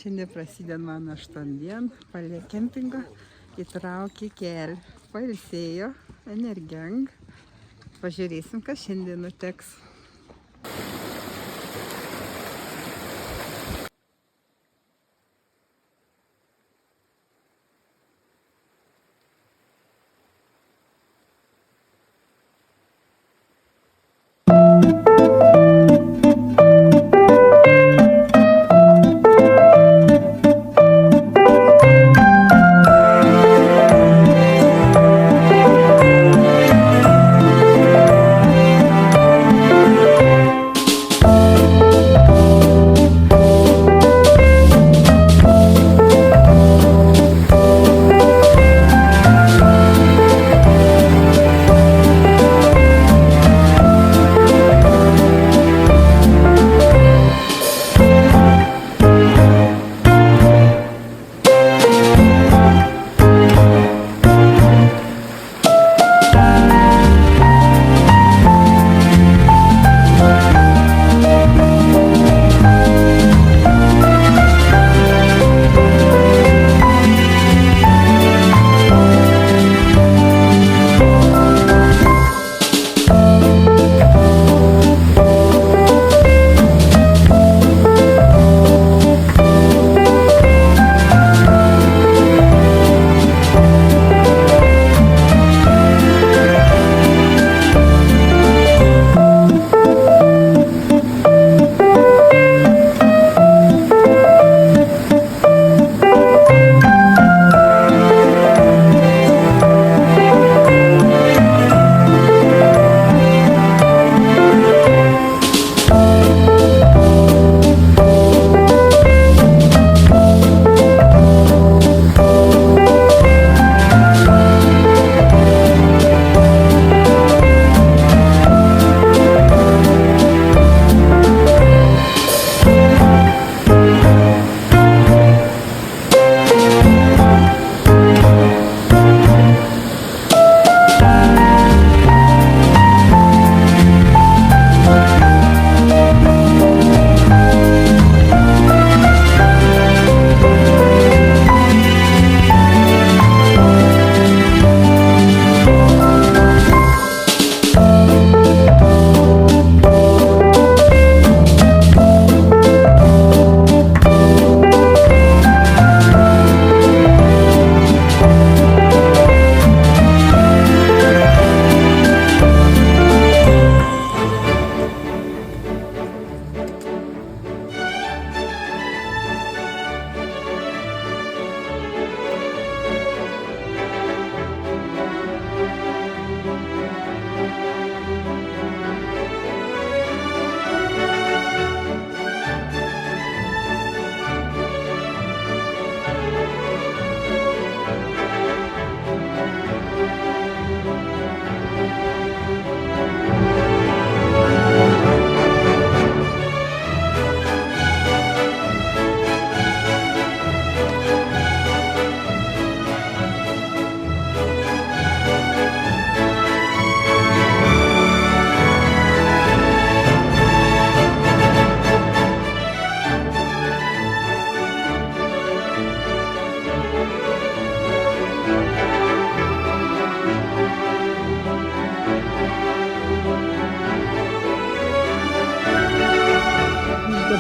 Šiandien prasideda mano 8 dienų, palė kempingo, įtraukė kelią, pailsėjo, energang. Pažiūrėsim, kas šiandien nutiks.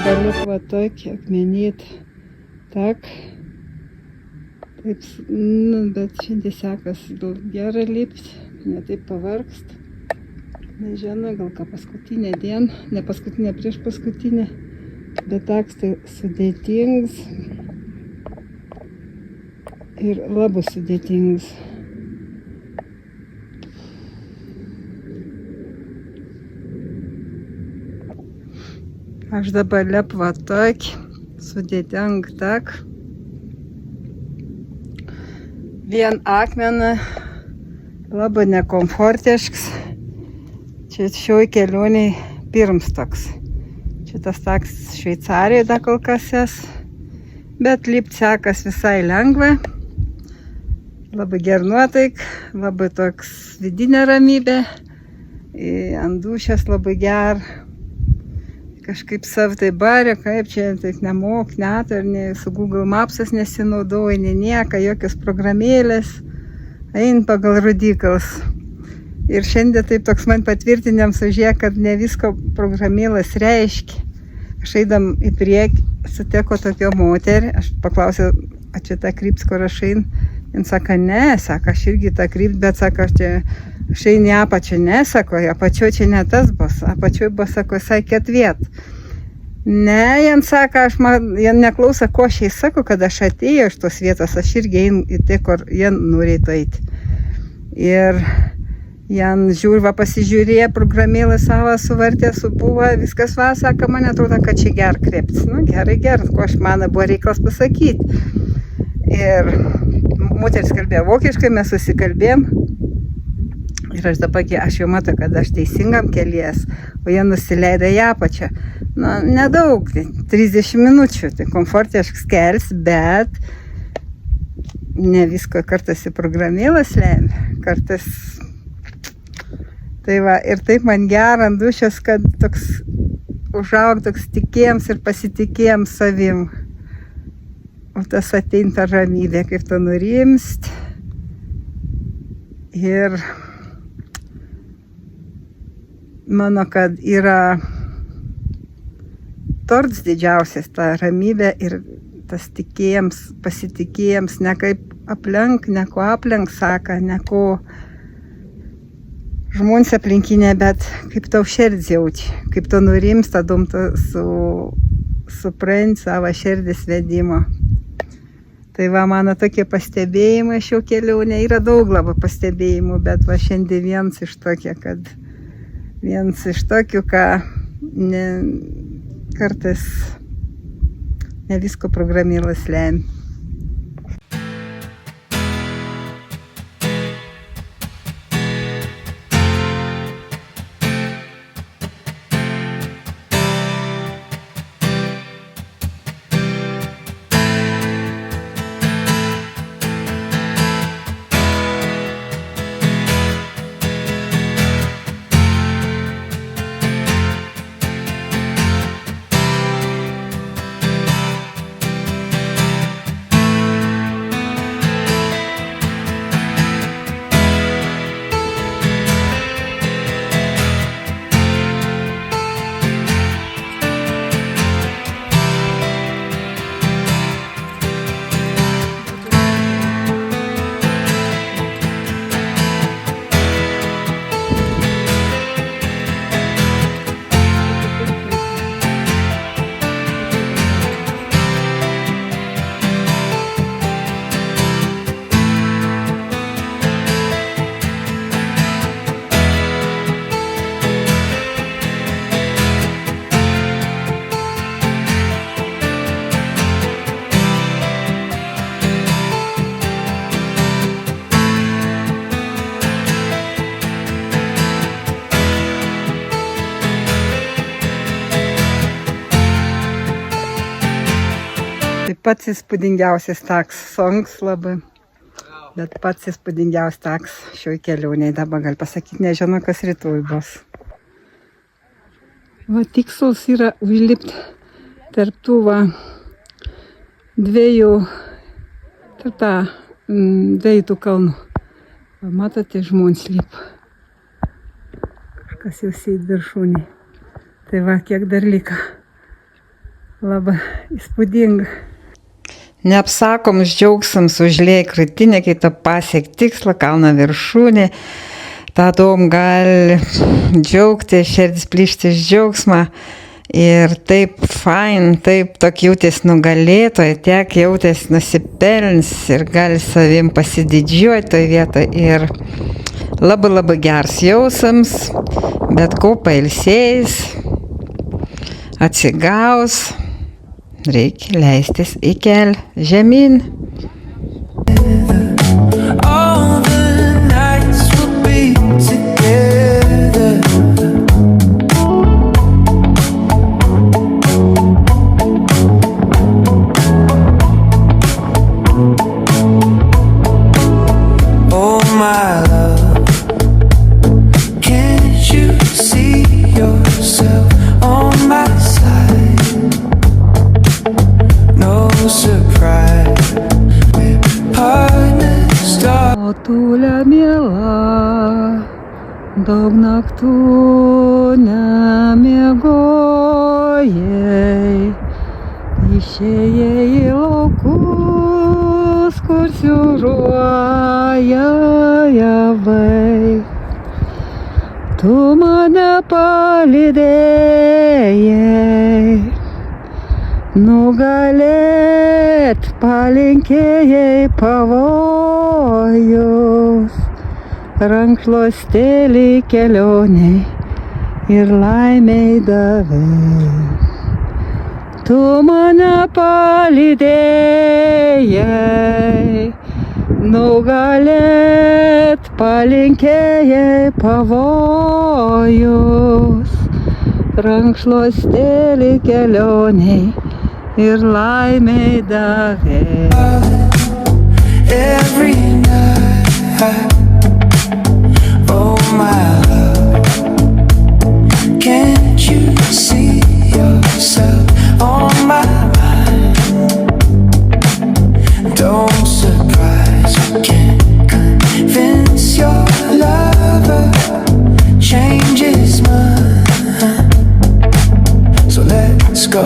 Dabar va tokį akmenyt, tak, taip, bet šiandien sekas gerai lipti, ne taip pavargst, nežinau, gal ką paskutinę dieną, ne paskutinę, prieš paskutinę, bet taks tai sudėtingas ir labai sudėtingas. Aš dabar lepu va tokį sudėtingą tak. Vien akmenį labai nekomfortiškas. Čia šioj kelioniai pirms toks. Šitas taks Šveicarijoje da kol kas jas. Bet lipt sekas visai lengva. Labai ger nuotaik, labai toks vidinė ramybė. Ant dūšės labai ger. kažkaip savtai barė, kaip čia, taip nemok, net ar ne, su Google Maps'as nesinaudoja, nieka, jokios programėlės, ein pagal rodikls. Ir šiandien taip toks man patvirtiniam sužiūrė, kad ne visko programėlės reiškia. Aš eidam į priekį, sutiko tokio moterį, aš paklausiau, ar čia ta kryps, kur aš ein. Jis sako, ne, sako, aš irgi tą kryps, bet sako, aš eini apačią, ne, sako, apačio čia ne tas bus, apačioj bus, sako, sakėt viet. Ne, jis sako, jie neklauso, ko aš jai sako, kad aš atėjau iš tos vietos, aš irgi einu į tai, kur jie norėtų eiti. Ir jie žiūri, pasižiūrėjo, programėlę savo suvartė, subuvo, viskas va, sako, man atrodo, kad čia ger kreiptis. Nu, gerai, ko aš man buvo reikalas pasakyti. Ir moteris kalbėjo vokiškai, mes susikalbėjom. Ir aš dabar, aš jau matau, kad aš teisingam kelies, o jie nusileido į apačią. Nu, nedaug, 30 minučių, tai komfortė aš skels, bet ne visko kartais į programėlės lemia, kartais. Tai va, ir taip man gera ant dušios, kad toks užaug, toks tikėjams ir pasitikėjams savim. O tas atein per ramybę, kaip to nurimst. Ir mano, kad yra torts didžiausias, ta ramybė ir tas tikėjams, pasitikėjams, ne kaip aplenk, ne ko aplenk saka, ne ko žmonės aplinkinė, bet kaip tau širdis jauti, kaip to nurimsta, dom to suprant savo širdis vedimo. Tai va, mano tokie pastebėjimai šio kelionė, yra daug labai pastebėjimų, bet va šiandien vienas iš tokių, ką kartais ne visko programėlės lemia. Pats įspūdingiausias taks songs labai, bet pats įspūdingiausias taks šioj kelionėje. Dabar gal pasakyti, nežinau, kas rytoj bus. Va, tikslas yra užlipti tarp tų dviejų kalnų. Va, matote, žmonės lipa. Kažkas jau sėdi viršūnėje. Tai va, kiek dar liko. Labai įspūdinga. Neapsakomus džiaugsmus užlieja krūtinė, kai tu pasiek tikslą, kalno viršūnė. Tadom gali džiaugti, širdis plyšti iš džiaugsmą. Ir taip fain, taip tok jautės nugalėtoj, tiek jautės nusipelnis ir gali savim pasididžiuoti toj vietoj. Ir labai geras jausmas, bet ko pailsėjus, atsigaus. Reikia leistis į kelią žemyn. Oh my love, can't you see yourself on my side? Daug naktų nemiegojai, išėjai į laukus, kur siūruoja javai. Tu mane palydėjai, nugalėt palinkėjai pavojus, rankšluostėlį kelioniai ir laimei davei. Tu mane palydėjai, nugalėt palinkėjai pavojus, rankšluostėlį kelioniai ir laimei davei. Every night, oh my love, can't you see yourself on my mind? Don't surprise, you can't convince your lover, change his mind. So let's go.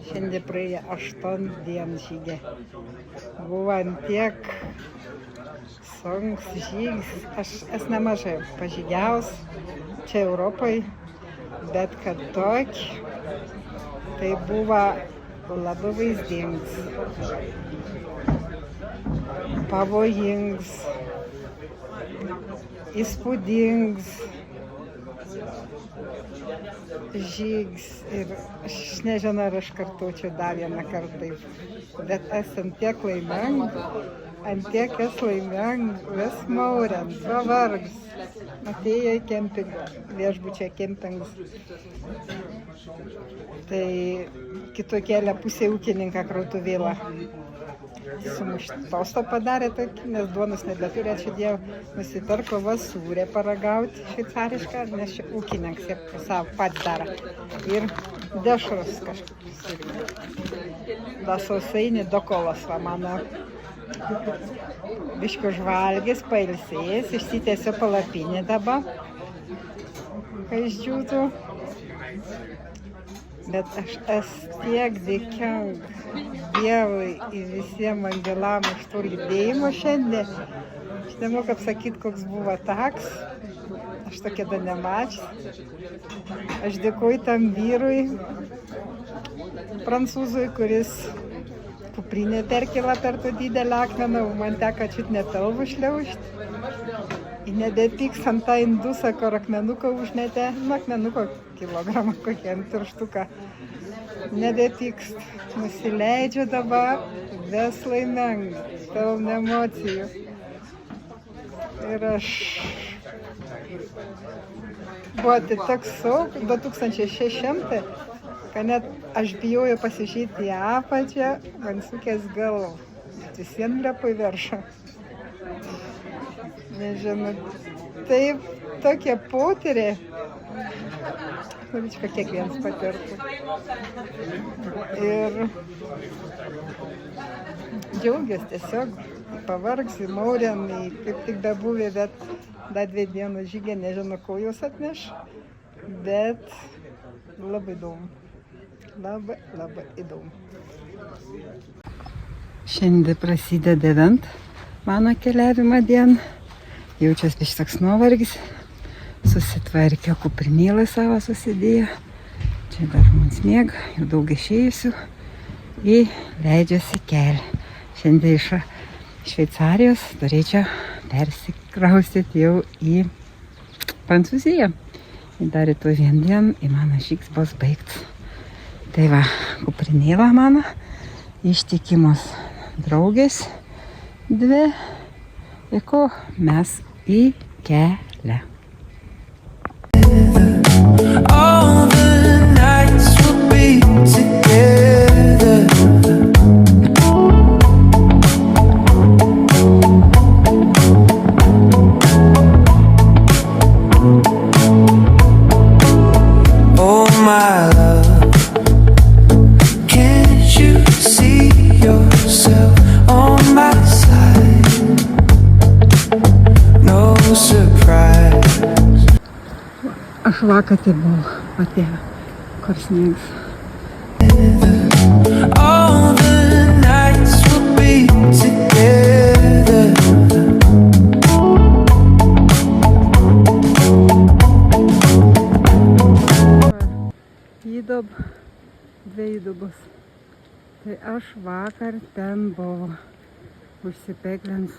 Šiandien praėjo 8 dienų žygė. Buvo antiek sunkus žygis. Aš nemažai pažygiaus čia Europoje, bet kad tokį, tai buvo labai vaizdingas, pavojingas, įspūdingas žygis. Ir aš nežinau, ar aš kartuočiau dar vieną kartą, bet esu antiek laiminga, antiek esu laiminga, vis mauriant, pavargus. Atėjo į kempingą, viešbučio kempingas. Tai kito kelio pusė ūkininką krautuvėlą. Sumuštostą padarė tokį, nes duonos nebeturi, ačiū Dievui. Nusipirko vasūrę paragauti šveicarišką, nes čia ūkininkas ir savo pats daro. Ir dešros kažkokius. Da sausainį, do kolos va mano. Biškių užvalgęs, pailsėjęs, išsitiesiu palapinę dabar, kai išdžiūtų. Bet aš esu tiek dėkinga Dievui ir visiems angelam už to lydėjimo šiandien. Aš nemoku apsakyti, koks buvo taks. Aš tokia dar nemačiau. Aš dėkoju tam vyrui, prancūzui, kuris kuprinę perkėlė per tą didelę akmeną, man teko čiut nepilvų šliaužti. Ir nebepyks ant tą indusą, kur akmenuką užmetė, akmenuko kilogramą kokį ant pirštuką. Nebepykst, nusileidžiu dabar, vis laiminga, pilna emocijų. Ir aš buvo tai toks saug, 2600, kad net aš bijojau pasižiūrėti į apačią, man sukės galvą, bet vis vien lepo į viršų. Nežinau, taip, tokie potyriai. Kurička kiekvienas patirtų. Ir džiaugiasi tiesiog, pavargsi, noriam, kaip tik bebuvė, bet dar 2 dienos žygė, nežinau, ko jos atneš, bet labai įdomu. Labai įdomu. Šiandien prasideda vent mano keliavimo diena. Jaučiasi biškį toks nuovargis. Susitvarkė kuprinėlę savo susidėjo. Čia dar mums miega, jau daug išėjusių. Ir leidžiasi kelią. Šiandien iš Šveicarijos turėčiau persikraustyti jau į Prancūziją. Ir dar rytoj 1 dieną ir mano žygs bus baigtas. Tai va, kuprinėlė mano, ištikimos draugės 2. Ir ko mes į kelią. All the nights will be together. Oh my love, can't you see yourself on my side? No surprise. Aš vakar tai buvau atėję, kur sniegs. All the nights will be together. Įdob, 2 įdobus. Tai aš vakar ten buvau užsipeklins.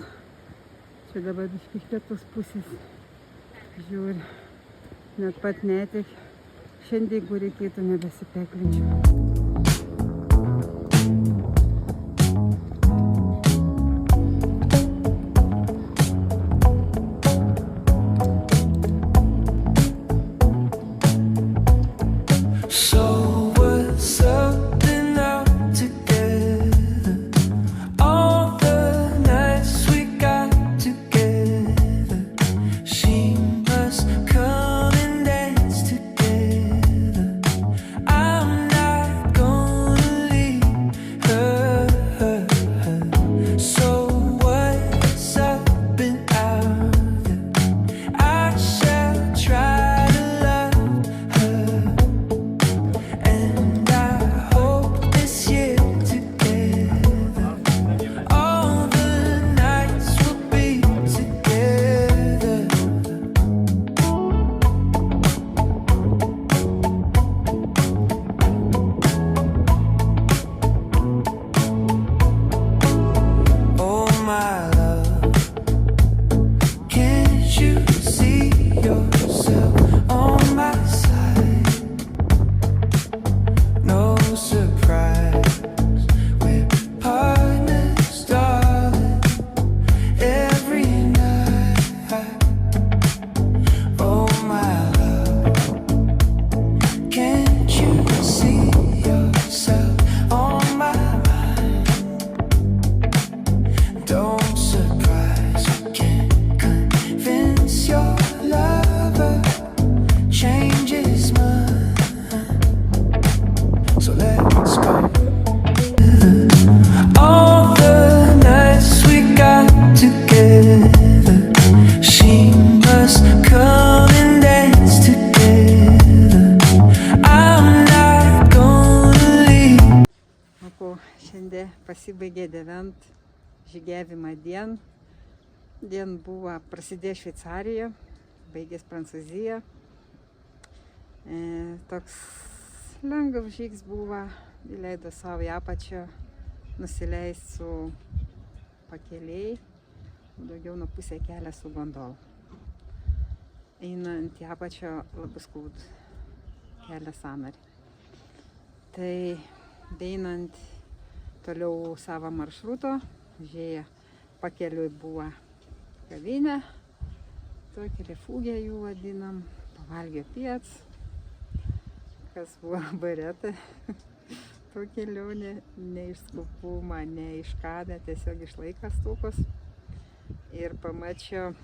Čia dabar iš kitos pusės žiūri. Net pat netik. Šiandien, jeigu reikėtų, nebesipeklinčiau. So we're something out together. All the nights we got together. She must come and dance together. I'm not gonna leave her. So what's up and out there? I shall try to love her. And I hope this year together, all the nights will be together. Oh my love, can't you see yourself on my side? No surprise, we're partners, darling, every night. Oh my love, can't you see yourself on my mind? Don't surprise, you can't convince your lover, change his mind. So let's go. All the nights we got together, she must come and dance together. I'm not gonna leave. O po šiandien pasibaigė 9 žygiavimą dieną. Dien buvo prasidėjo Šveicarija, baigės Prancūzija. Toks lengvas žygs buvo, įleido savo į apačią, nusileisti su pakeliai, daugiau nuo pusę kelio su gondola. Einant į apačią labai skaudu kelio sąnarį. Tai einant toliau savo maršruto, užėję pakeliui buvo kavinė, tokia refugė jų vadinam, pavalgė piec, kas buvo bareta. To kelionė ne iš skupumą, ne iš ką, bet tiesiog iš laikas tūkos. Ir pamačiau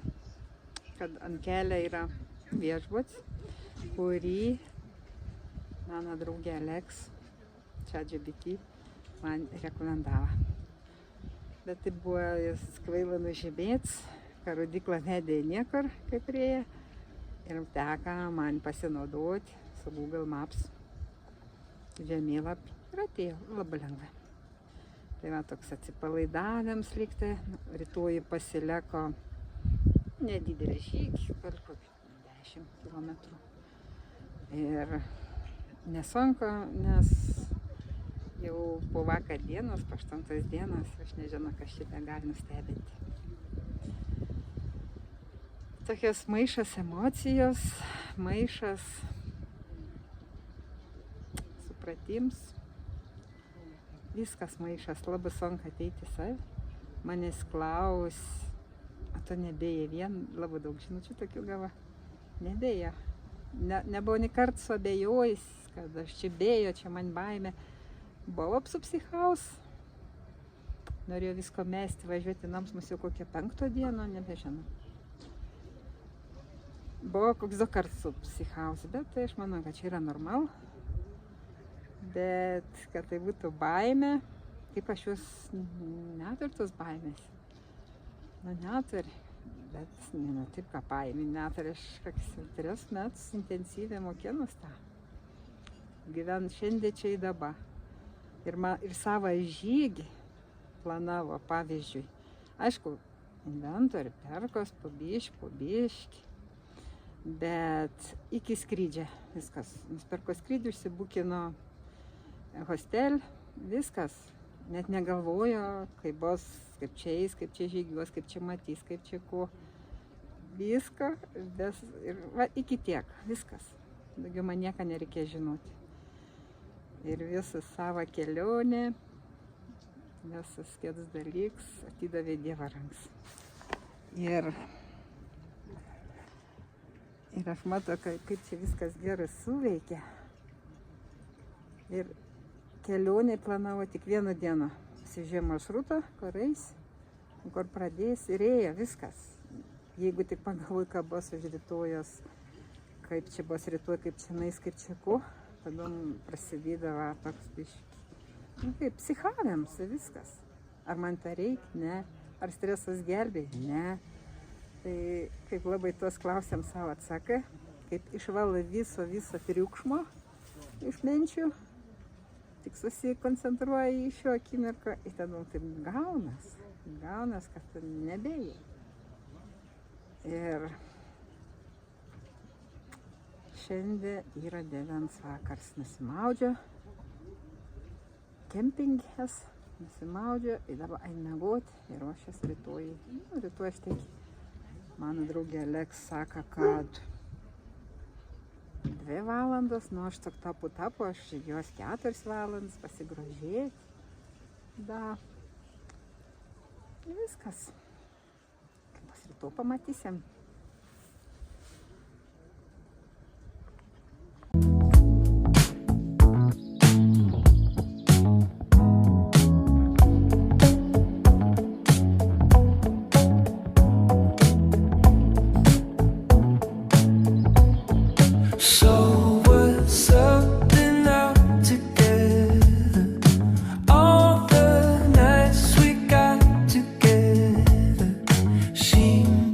kad ant kelio yra viešbutis, kurį mano draugė Alex, ChatGPT, man rekomendavo. Bet tai buvo jis kvaila nužymėts, kad rodykla nedėjo niekur, kaip rėja. Ir teka man pasinaudoti su Google Maps žemėlapį. Ir atėjo labai lengvai. Tai va toks atsipalaidavimas lygtai. Rytoj pasileko nedidelį žygį, per kokį 10 km. Ir nesunku, nes jau po vakar dienos, po 8 dienos, aš nežinau, kas šitą gali nustebinti. Tokios maišas emocijos, maišas supratims, viskas maišas, labai sunku ateiti savi. Manęs klaus, o tu nebėjai vien, labai daug žinučių tokių gavo. Nebėjo. Nebuvo nei kartą suabejojęs, kad aš čia bėjo, čia man baimė. Buvau apsupsichaus. Norėjau visko mesti, važiuoti nams, mus jau kokią 5 dieną, nebežinau. Buvo koks 2 kartus apsichaus, bet tai aš manau, kad čia yra normal. Bet kad tai būtų baimė, kaip aš jūs neturiu tos baimės. Nu, neturiu. Bet ne taip, ką baimė, neturiu. Aš kokius 3 metus intensyviai mokinus tą. Gyvent šiandien čia į dabar. Ir savo žygį planavo, pavyzdžiui. Aišku, inventorių perkos po biškį. Bet iki skrydžio viskas. Nusperko skrydį, užsibukino hostel, viskas. Net negalvojo, kaip bus, kaip čia eis, kaip čia žygiuos, kaip čia matys, kaip čia ko. Viską, ir va, iki tiek, viskas. Daugiau man nieko nereikėjo žinoti. Ir visą savo kelionę, visas kitas dalykas atidavė Dievo rankas. Ir aš matau, kaip čia viskas gerai suveikia. Ir kelionė planavo tik 1 dieną. Pasižiūrėjau maršrutą, kur eis, kur pradės ir ėjo viskas. Jeigu tik pagalvoju, ką bus už rytojos, kaip čia bus rytoj, kaip čia nais, kaip čia ko. Tada prasidėdavo toks biškis. Nu kaip, psichavimas, viskas. Ar man tai reikia? Ne. Ar stresas gelbėja? Ne. Tai kaip labai tuos klausiam savo atsakai, kaip išvalo viso triukšmo iš minčių, tik susikoncentruoja į šio akimirką ir tada taip gaunas, kad tu nebėjai. Ir šiandien yra 9 vakars, nusimaudžiu, kempingas, nusimaudžiu ir dabar einu miegoti ir ruošiuos rytoj. Rytoj aš tik, mano draugė Alex sako, kad 2 valandos, nu aš tik tapu, aš jos 4 valandas pasigrožėti. Da. Ir viskas. Kaip bus rytoj pamatysim.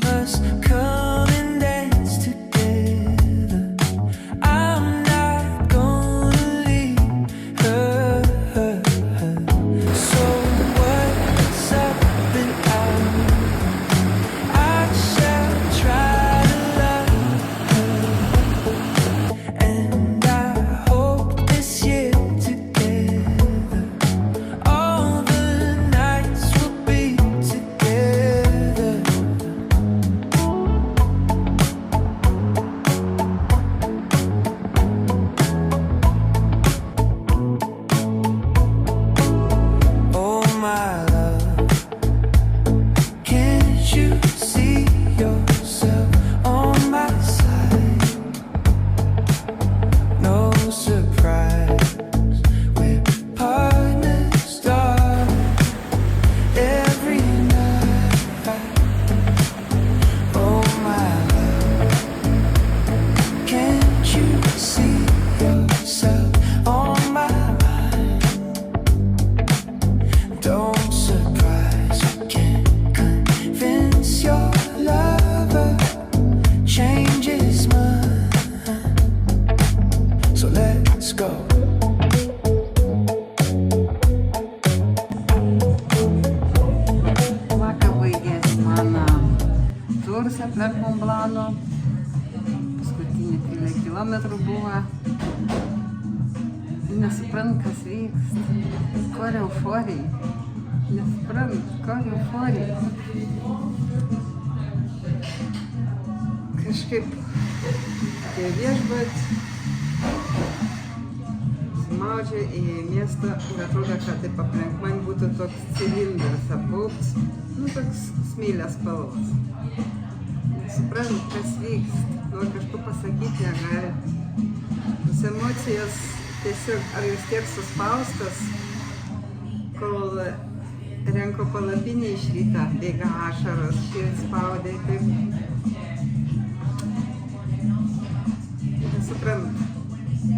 Cause go. Vakar baigėsi mano turas aplink Monblano. Paskutinį 13 kilometrų buvo. Nesuprant, kas vyksta. Kur euforija. Nesuprant, kur euforija. Kažkaip tie viešbutis maudžia į miestą ir atrodo, kad taip aplink man būtų toks cilindras apgaubtas, toks smėlės spalvos. Nesuprant, kas vyksta, nori kažko pasakyti negali. Tos emocijos tiesiog ar jūs tiek suspaustas, kol renko palapinį iš ryto, bėga ašaros, širdį spaudė, taip. Nesuprant.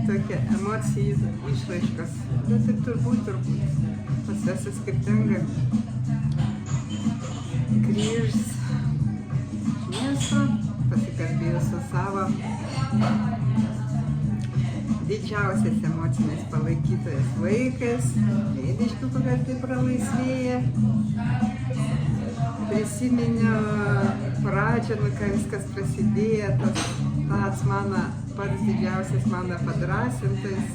Tokia emocijų išraiškas, bet ir turbūt pas visą skirtingą grįžs iš miesto, pasikalbėjau su savo didžiausias emocinės palaikytojas vaikas, Vėdiškių, kokias tai pralaisvėja. Prisiminiau pradžią, kai viskas prasidėjo, tas mano pats didžiausias mano padrasintas,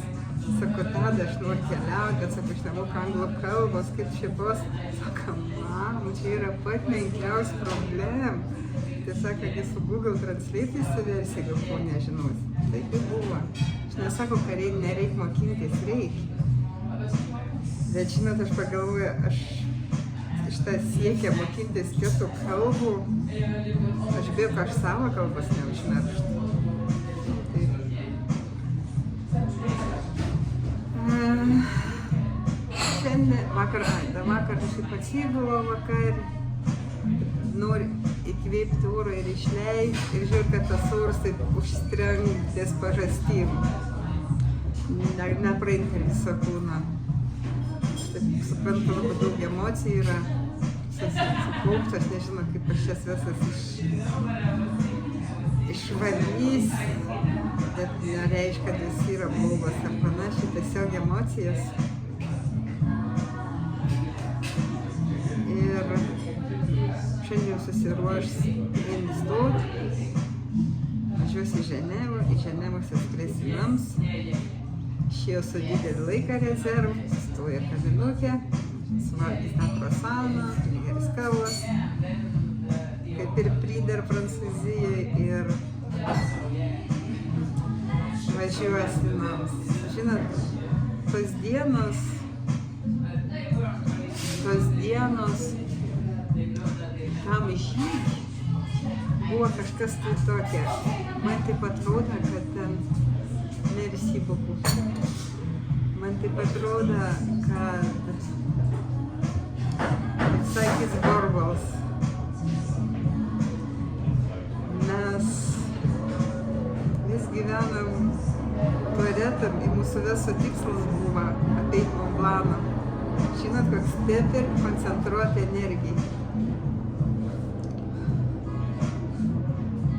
sako, tada aš noriu keliauti, bet sako, aš nemoku anglų kalbos, kaip čia bus. Sako, mama, čia yra pat menkiausia problema. Tai sako, kai su Google Translate įsiversi, gal ko nežinos. Taip ir buvo. Aš nesako, kad nereik mokintis, reikia. Bet žinot, aš pagalvoju, aš šitą siekia mokintis kitų kalbų. Aš bijau, kad aš savo kalbos neužmirštu. Šiandien, vakar kažkaip atsigulau vakar, noriu įkvėpti oro ir išleisti ir žiūrėjau, kad tas oras taip užstrengtės pažastim, nepraeit per visą kūną. Suprantu, labai daug emocijų yra sukaupta, aš nežinau, kaip aš šias visas išvalys, bet nereiškia, kad jis yra blogos ar panašiai, tiesiog emocijas. Ir šiandien susiruošs įstoti, važiuos į Ženevą, Ženevos atskris į nams. Išėjau su didelį laiką rezervų, stoja kavinukė, suvalgys tą croissaną, geris kavos, kaip ir prider Prancūzijai, ir važiuos į nams. Žinot, tos dienos, tam žygiai buvo kažkas tai tokia. Man taip atrodo, kad ten merci beaucoup. Man taip atrodo, kad sakys Gorbalas. Mes vis gyvenam tuaretam ir mūsų visų tikslas buvo apeiti Monblaną. Žinot, koks step ir koncentruota energija.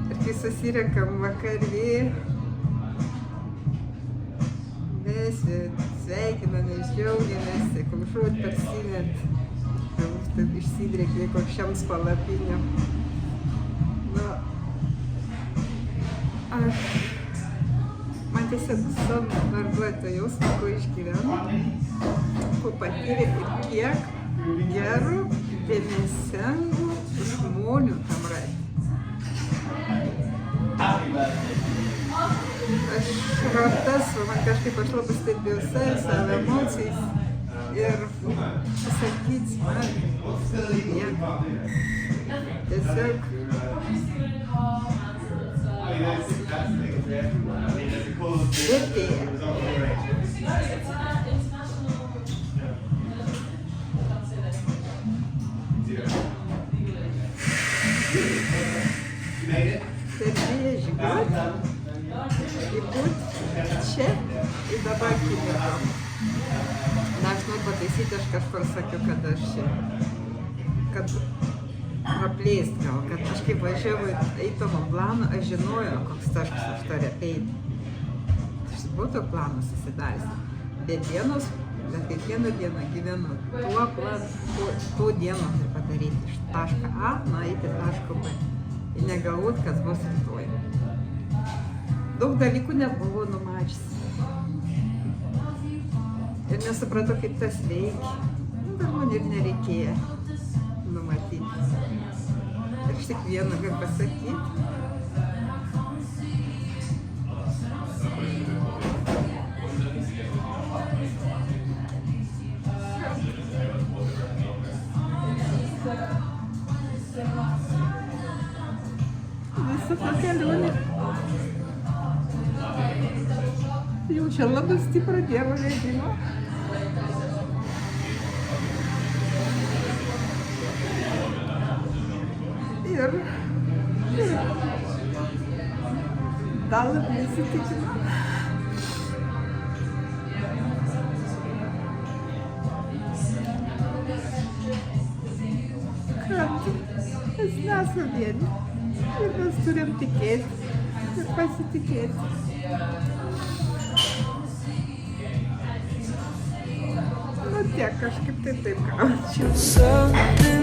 Ir kai susirenkam vakarį, mes sveikinamės, džiaugiamės, koks žodį parsinet, taip išsidrėkė kokšiams palapinėm. Man tiesiog savo varduoto jausmą, ko išgyvenu, ko patyrė ir kiek gerų, dėmesingų žmonių tam rate. Aš ratas, man kažkaip aš labai stebėjau savo emocijas ir pasakyti man nieko. Tiesiog vertėja. Vertėja žygiuoti, įbūt čia ir dabar akimirkom. Na, aš noriu pataisyti, aš kažkur sakiau, kad aš čia, kad praplėst gal, kad kažkaip važiavau į to Monblaną, aš žinojau, koks taškas aš turiu apeiti. būtų planą susidaręs. Bet kiekvieną dieną gyvenu tuo planu, tuo dieną turiu padaryti iš taško A nueiti taško B. Ir negalvot, kas bus rytoj. Daug dalykų nebuvo numačiusi. Ir nesupratau, kaip tas veikia. Dar man ir nereikėjo numatyti. Ir aš tik vieną galiu pasakyti. Visa ta kelionė. Jaučia labai stiprą Dievo vedimą. Ir dar labiau įsitikinau, kad mes nesame vieni ir mes turim tikėti ir pasitikėti. Nu tiek, kažkaip taip gaučiau. Something